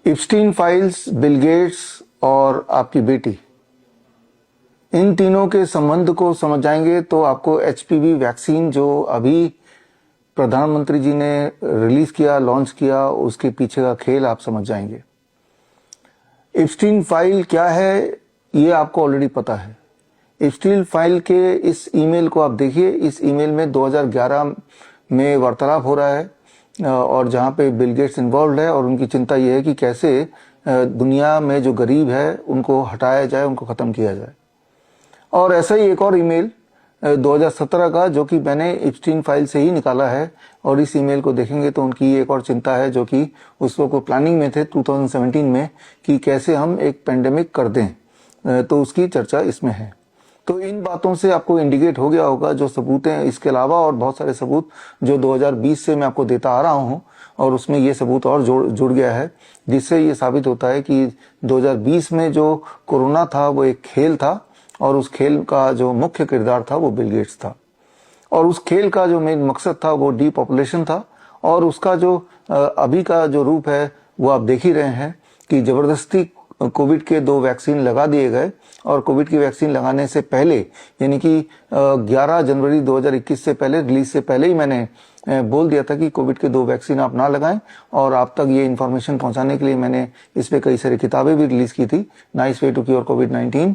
इप्स्टीन files, Bill Gates और आपकी बेटी, इन तीनों के संबंध को समझ जाएंगे तो आपको एचपीवी वैक्सीन जो अभी प्रधानमंत्री जी ने रिलीज किया, लॉन्च किया, उसके पीछे का खेल आप समझ जाएंगे। इप्स्टीन फाइल क्या है ये आपको ऑलरेडी पता है। इप्स्टीन फाइल के इस ईमेल को आप देखिए। इस ईमेल में 2011 में वार्तालाप हो रहा है और जहां पे बिल गेट्स इन्वॉल्व है और उनकी चिंता ये है कि कैसे दुनिया में जो गरीब है उनको हटाया जाए, उनको खत्म किया जाए। और ऐसा ही एक और ईमेल 2017 का जो कि मैंने इप्स्टीन फाइल से ही निकाला है, और इस ईमेल को देखेंगे तो उनकी एक और चिंता है जो कि उस वक्त प्लानिंग में थे 2017 में कि कैसे हम एक पेंडेमिक कर दें, तो उसकी चर्चा इसमें है। तो इन बातों से आपको इंडिकेट हो गया होगा जो सबूत हैं, इसके अलावा और बहुत सारे सबूत जो 2020 से मैं आपको देता आ रहा हूं, और उसमें ये सबूत और जुड़ गया है जिससे ये साबित होता है कि 2020 में जो कोरोना था वो एक खेल था और उस खेल का जो मुख्य किरदार था वो बिल गेट्स था, और उस खेल का जो मेन मकसद था वो डीपॉपुलेशन था। और उसका जो अभी का जो रूप है वो आप देख ही रहे हैं कि जबरदस्ती कोविड के 2 वैक्सीन लगा दिए गए, और कोविड की वैक्सीन लगाने से पहले यानी कि 11 जनवरी 2021 से पहले, रिलीज से पहले ही मैंने बोल दिया था कि कोविड के 2 वैक्सीन आप ना लगाएं, और आप तक ये इन्फॉर्मेशन पहुंचाने के लिए मैंने इस पे कई सारी किताबें भी रिलीज की थी। नाइस वे टू क्योर कोविड-19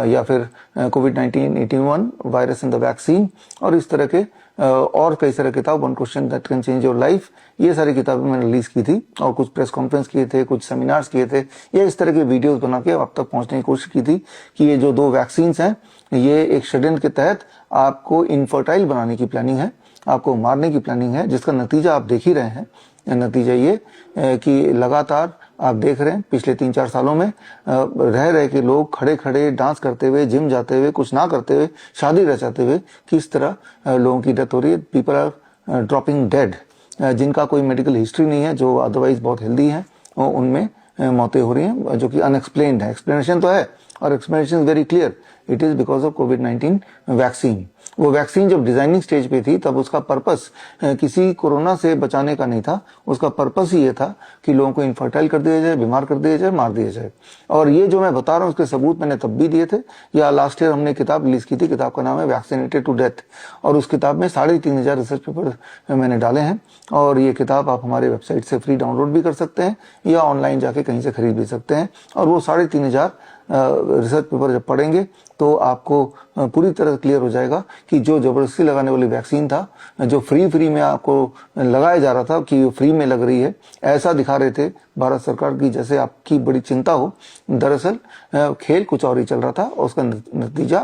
या फिर कोविड-19 81 वायरस इन द वैक्सीन, और इस तरह के और कई सारे किताब, one question that can change your life, ये सारी किताबें मैंने रिलीज की थी, और कुछ प्रेस कॉन्फ्रेंस किए थे, कुछ सेमिनार्स किए थे, या इस तरह के वीडियोस बना के आप तक पहुंचने की कोशिश की थी कि ये जो 2 वैक्सीन हैं ये एक षड्यंत्र के तहत आपको इनफर्टाइल बनाने की प्लानिंग है, आपको मारने की प्लानिंग है, जिसका नतीजा आप देख ही रहे हैं। नतीजा ये कि लगातार आप देख रहे हैं पिछले 3-4 सालों में रह के लोग खड़े खड़े डांस करते हुए, जिम जाते हुए, कुछ ना करते हुए, शादी रचाते हुए किस तरह लोगों की डेथ हो रही है। पीपल आर ड्रॉपिंग डेड, जिनका कोई मेडिकल हिस्ट्री नहीं है, जो अदरवाइज बहुत हेल्दी है, उनमें मौतें हो रही हैं जो कि अनएक्सप्लेन्ड है। एक्सप्लेनेशन तो है और explanation is very clear, it is because of covid vaccine. वो वैक्सीन जब डिजाइनिंग स्टेज पे थी तब उसका पर्पस किसी कोरोना से बचाने का नहीं था, उसका पर्पस ही ये था कि लोगों को इनफर्टाइल कर दिया जाए, बीमार कर दिया जाए, मार दिया जाए। और ये जो मैं बता रहा हूँ उसके सबूत मैंने तब भी दिए थे, या लास्ट ईयर हमने किताब रिलीज की थी, किताब का नाम है वैक्सीनेटेड टू डेथ, और उस किताब में 3500 रिसर्च पेपर मैंने डाले हैं, और ये किताब आप हमारे वेबसाइट से फ्री डाउनलोड भी कर सकते हैं या ऑनलाइन जाके कहीं से खरीद भी सकते हैं। और वो 3500 रिसर्च पेपर जब पढ़ेंगे तो आपको पूरी तरह क्लियर हो जाएगा कि जो जबरदस्ती लगाने वाली वैक्सीन था, जो फ्री में आपको लगाया जा रहा था कि फ्री में लग रही है, ऐसा दिखा रहे थे भारत सरकार की जैसे आपकी बड़ी चिंता हो, दरअसल खेल कुछ और ही चल रहा था, और उसका नतीजा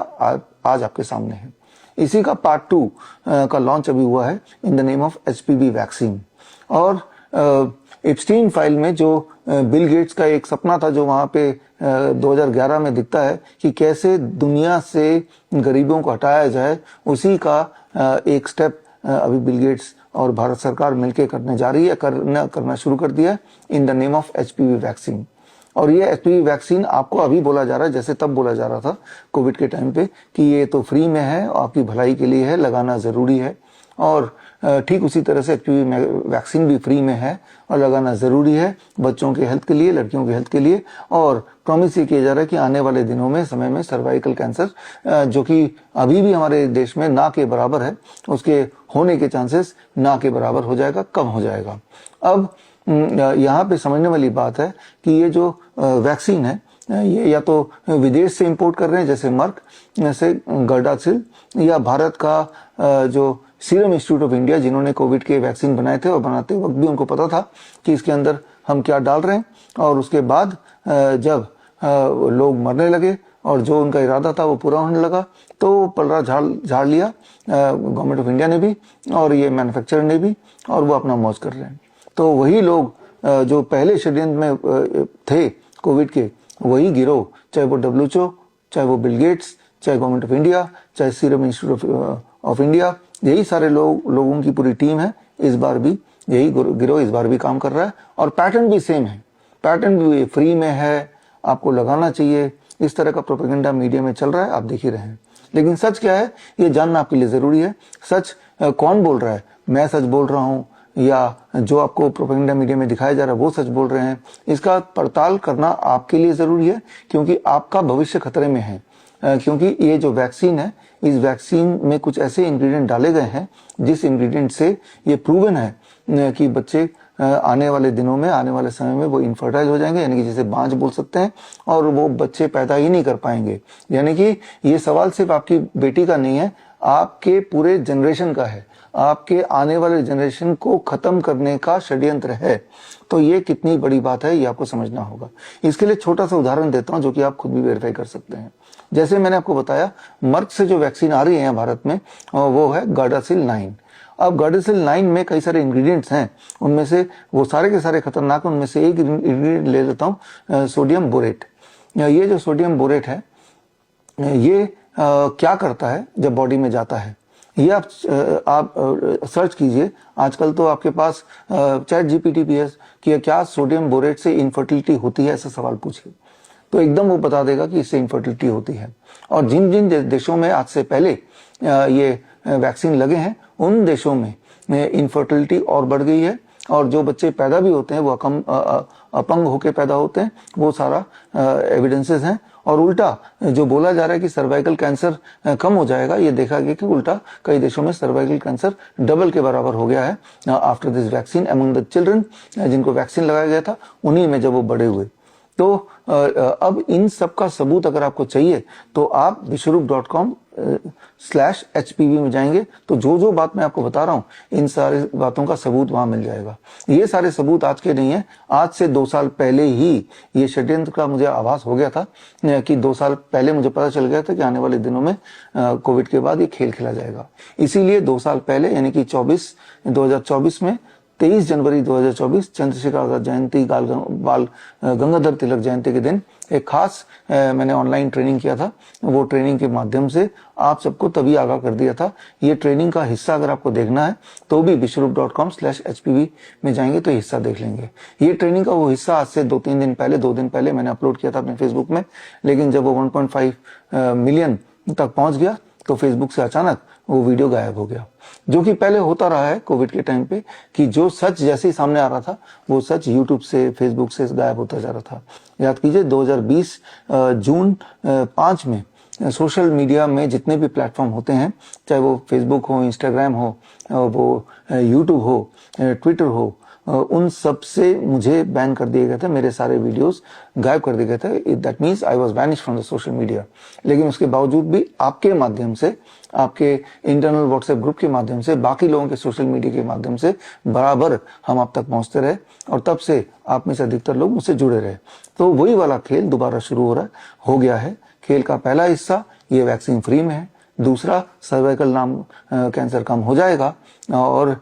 आज आपके सामने है। इसी का पार्ट 2 का लॉन्च अभी हुआ है in the name of HPV vaccine. और इप्स्टीन फाइल में जो बिल गेट्स का एक सपना था जो वहां पे 2011 में दिखता है कि कैसे दुनिया से गरीबों को हटाया जाए, उसी का एक स्टेप अभी बिल गेट्स और भारत सरकार मिलकर करने जा रही है, करना शुरू कर दिया in the name of HPV vaccine. और ये एचपीवी वैक्सीन आपको अभी बोला जा रहा है जैसे तब बोला जा रहा था कोविड के टाइम पे कि ये तो फ्री में है, आपकी भलाई के लिए है, लगाना जरूरी है। और ठीक उसी तरह से एचपीवी वैक्सीन भी फ्री में है और लगाना जरूरी है, बच्चों के हेल्थ के लिए, लड़कियों के हेल्थ के लिए। और प्रॉमिस ये किया जा रहा है कि आने वाले दिनों में, समय में सर्वाइकल कैंसर जो कि अभी भी हमारे देश में ना के बराबर है, उसके होने के चांसेस ना के बराबर हो जाएगा, कम हो जाएगा। अब यहाँ पे समझने वाली बात है कि ये जो वैक्सीन है ये या तो विदेश से इंपोर्ट कर रहे हैं जैसे मर्क से गर्डासिल, या भारत का जो सीरम इंस्टीट्यूट ऑफ इंडिया जिन्होंने कोविड के वैक्सीन बनाए थे, और बनाते वक्त भी उनको पता था कि इसके अंदर हम क्या डाल रहे हैं। और उसके बाद जब लोग मरने लगे और जो उनका इरादा था वो पूरा होने लगा, तो पलड़ा झाड़ लिया गवर्नमेंट ऑफ इंडिया ने भी और ये मैन्युफैक्चरर ने भी, और वो अपना मौज कर रहे हैं। तो वही लोग जो पहले षड्यंत्र में थे कोविड के, वही गिरोह, चाहे वो WHO, चाहे वो बिल गेट्स, चाहे गवर्नमेंट ऑफ इंडिया, चाहे सीरम इंस्टीट्यूट ऑफ इंडिया, यही सारे लोगों की पूरी टीम है। इस बार भी यही गिरोह इस बार भी काम कर रहा है, और पैटर्न भी सेम है, पैटर्न भी फ्री में है, आपको लगाना चाहिए, इस तरह का प्रोपेगेंडा मीडिया में चल रहा है, आप देख ही रहे हैं। लेकिन सच क्या है ये जानना आपके लिए जरूरी है। सच कौन बोल रहा है, मैं सच बोल रहा हूँ या जो आपको प्रोपेगेंडा मीडिया में दिखाया जा रहा है वो सच बोल रहे हैं, इसका पड़ताल करना आपके लिए जरूरी है, क्योंकि आपका भविष्य खतरे में है। क्योंकि ये जो वैक्सीन है, इस वैक्सीन में कुछ ऐसे इंग्रेडिएंट डाले गए हैं जिस इंग्रेडिएंट से ये प्रूवन है कि बच्चे आने वाले दिनों में, आने वाले समय में वो इनफर्टाइल हो जाएंगे, यानी कि जिसे बांझ बोल सकते हैं, और वो बच्चे पैदा ही नहीं कर पाएंगे। यानी कि ये सवाल सिर्फ आपकी बेटी का नहीं है, आपके पूरे जनरेशन का है, आपके आने वाले जनरेशन को खत्म करने का षड्यंत्र है। तो ये कितनी बड़ी बात है, ये आपको समझना होगा। इसके लिए छोटा सा उदाहरण देता हूं जो कि आप खुद भी वेरीफाई कर सकते हैं। जैसे मैंने आपको बताया, मर्क से जो वैक्सीन आ रही है भारत में वो है गार्डासिल 9। अब गार्डासिल 9 में कई सारे इंग्रेडिएंट्स हैं, उनमें से वो सारे के सारे खतरनाक हैं। उनमें से एक इंग्रेडिएंट ले लेता हूं, सोडियम बोरेट। ये जो सोडियम बोरेट है, ये क्या करता है जब बॉडी में जाता है, ये आप सर्च कीजिए। आजकल तो आपके पास चैट जीपीटी भी है कि क्या सोडियम बोरेट से इनफर्टिलिटी होती है, ऐसा सवाल पूछिए तो एकदम वो बता देगा कि इससे इनफर्टिलिटी होती है। और जिन जिन देशों में आज से पहले ये वैक्सीन लगे हैं, उन देशों में इनफर्टिलिटी और बढ़ गई है, और जो बच्चे पैदा भी होते हैं वो अपंग होके पैदा होते हैं। वो सारा एविडेंसेस हैं। और उल्टा जो बोला जा रहा है कि सर्वाइकल कैंसर कम हो जाएगा, ये देखा गया कि उल्टा कई देशों में सर्वाइकल कैंसर डबल के बराबर हो गया है after this vaccine among the children, जिनको वैक्सीन लगाया गया था उन्हीं में जब वो बड़े हुए। तो अब इन सब का सबूत अगर आपको चाहिए तो आप vishwarup.com/HPV में जाएंगे, तो जो जो बात मैं आपको बता रहा हूं, इन सारे बातों का सबूत वहां मिल जाएगा। ये सारे सबूत आज के नहीं है, आज से 2 साल पहले ही ये षड्यंत्र का मुझे आभास हो गया था कि 2 साल पहले मुझे पता चल गया था कि आने वाले दिनों में कोविड के बाद ये खेल खेला जाएगा। इसीलिए 2 साल पहले यानी कि 2024 में 23 जनवरी 2024 चंद्रशेखर आजाद जयंती, बाल गंगाधर तिलक जयंती के दिन एक खास मैंने ऑनलाइन ट्रेनिंग किया था। वो ट्रेनिंग के माध्यम से आप सबको तभी आगाह कर दिया था। ये ट्रेनिंग का हिस्सा अगर आपको देखना है तो भी vishwarup.com/HPV में जाएंगे तो हिस्सा देख लेंगे। ये ट्रेनिंग का वो हिस्सा आज से 2 दिन पहले मैंने अपलोड किया था अपने फेसबुक में, लेकिन जब वो 1.5 मिलियन तक पहुंच गया तो फेसबुक से अचानक वो वीडियो गायब हो गया। जो कि पहले होता रहा है कोविड के टाइम पे, कि जो सच जैसे ही सामने आ रहा था वो सच यूट्यूब से, फेसबुक से गायब होता जा रहा था। याद कीजिए 2020 जून 5 में सोशल मीडिया में जितने भी प्लेटफॉर्म होते हैं, चाहे वो फेसबुक हो, इंस्टाग्राम हो, वो यूट्यूब हो, ट्विटर हो, उन सब से मुझे बैन कर दिए गए थे। मेरे सारे वीडियोस गायब कर दिए गए थे। That means I was banish from the social media. लेकिन उसके बावजूद भी आपके माध्यम से, आपके इंटरनल व्हाट्सएप ग्रुप के माध्यम से, बाकी लोगों के सोशल मीडिया के माध्यम से बराबर हम आप तक पहुंचते रहे, और तब से आप में से अधिकतर लोग मुझसे जुड़े रहे। तो वही वाला खेल दोबारा शुरू हो गया है। खेल का पहला हिस्सा ये वैक्सीन फ्री में है, दूसरा सर्वाइकल कैंसर कम हो जाएगा, और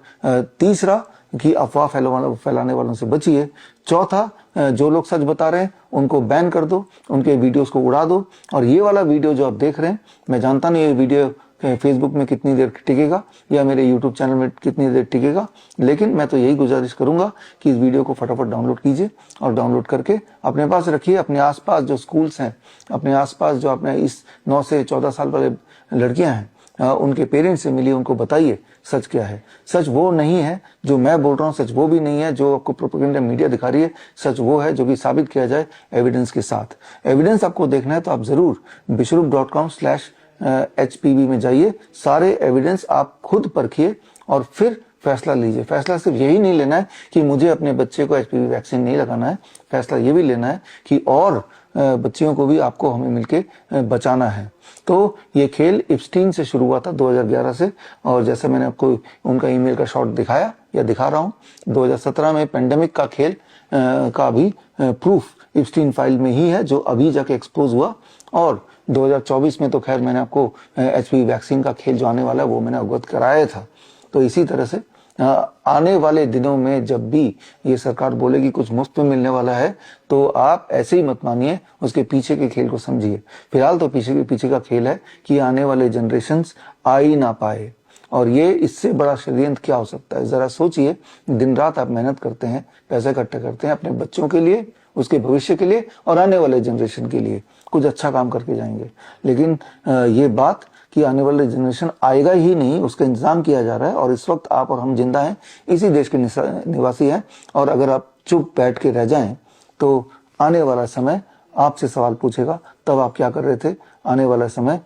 तीसरा कि अफवाह फैलाने वालों से बचिए, चौथा जो लोग सच बता रहे हैं उनको बैन कर दो, उनके वीडियोस को उड़ा दो। और ये वाला वीडियो जो आप देख रहे हैं, मैं जानता नहीं ये वीडियो फेसबुक में कितनी देर टिकेगा या मेरे यूट्यूब चैनल में कितनी देर टिकेगा, लेकिन मैं तो यही गुजारिश करूंगा कि इस वीडियो को फटाफट डाउनलोड कीजिए, और डाउनलोड करके अपने पास रखिए। अपने आसपास जो स्कूल्स हैं, अपने आसपास जो अपने इस 9 से 14 साल वाले लड़कियां हैं, उनके पेरेंट्स से मिलिए, उनको बताइए सच क्या है। सच वो नहीं है जो मैं बोल रहा हूँ, सच वो भी नहीं है जो आपको प्रोपेगेंडा मीडिया दिखा रही है। सच वो है जो कि साबित किया जाए एविडेंस के साथ। एविडेंस आपको देखना है तो आप जरूर vishwarup.com/HPV में जाइए, सारे एविडेंस आप खुद परखिए और फिर फैसला लीजिए। फैसला सिर्फ यही नहीं लेना है कि मुझे अपने बच्चे को HPV वैक्सीन नहीं लगाना है, फैसला ये भी लेना है कि और बच्चियों को भी आपको हमें मिलके बचाना है। तो ये खेल इप्स्टीन से शुरू हुआ था 2011 से, और जैसे मैंने आपको उनका ईमेल का शॉट दिखाया या दिखा रहा हूँ, 2017 में पेंडेमिक का खेल का भी प्रूफ इप्स्टीन फाइल में ही है, जो अभी जाके एक्सपोज हुआ। और 2024 में तो खैर मैंने आपको HPV वैक्सीन का खेल जो आने वाला है वो मैंने अवगत कराया था। तो इसी तरह से आने वाले दिनों में जब भी ये सरकार बोलेगी कुछ मुफ्त में मिलने वाला है, तो आप ऐसे ही मत मानिए, उसके पीछे के खेल को समझिए। फिलहाल तो पीछे का खेल है कि आने वाले जनरेशन्स आ ही ना पाए, और ये इससे बड़ा षड्यंत्र क्या हो सकता है। जरा सोचिए, दिन रात आप मेहनत करते हैं, पैसे इकट्ठे करते हैं अपने बच्चों के लिए, उसके भविष्य के लिए और आने वाले जनरेशन के लिए, कुछ अच्छा काम करके जाएंगे, लेकिन ये बात कि आने वाले जनरेशन आएगा ही नहीं, उसका इंतजाम किया जा रहा है। और इस वक्त आप और हम जिंदा हैं, इसी देश के निवासी हैं। और अगर आप चुप बैठ के रह जाएं तो आने वाला समय आपसे सवाल पूछेगा, तब आप क्या कर रहे थे। आने वाला समय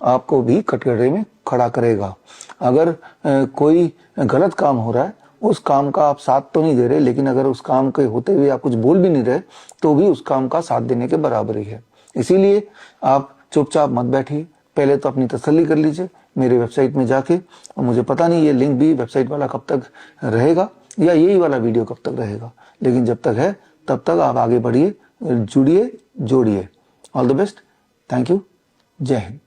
आपको भी कटघरे में खड़ा करेगा। अगर कोई गलत काम हो रहा है, उस काम का आप साथ तो नहीं दे रहे, लेकिन अगर उस काम के होते हुए आप कुछ बोल भी नहीं रहे तो भी उस काम का साथ देने के बराबर ही है। इसीलिए आप चुपचाप मत बैठिए, पहले तो अपनी तसल्ली कर लीजिए मेरे वेबसाइट में जाके। और मुझे पता नहीं ये लिंक भी वेबसाइट वाला कब तक रहेगा या यही वाला वीडियो कब तक रहेगा, लेकिन जब तक है तब तक आप आगे बढ़िए, जुड़िए, जोड़िए। All the best, thank you, जय हिंद।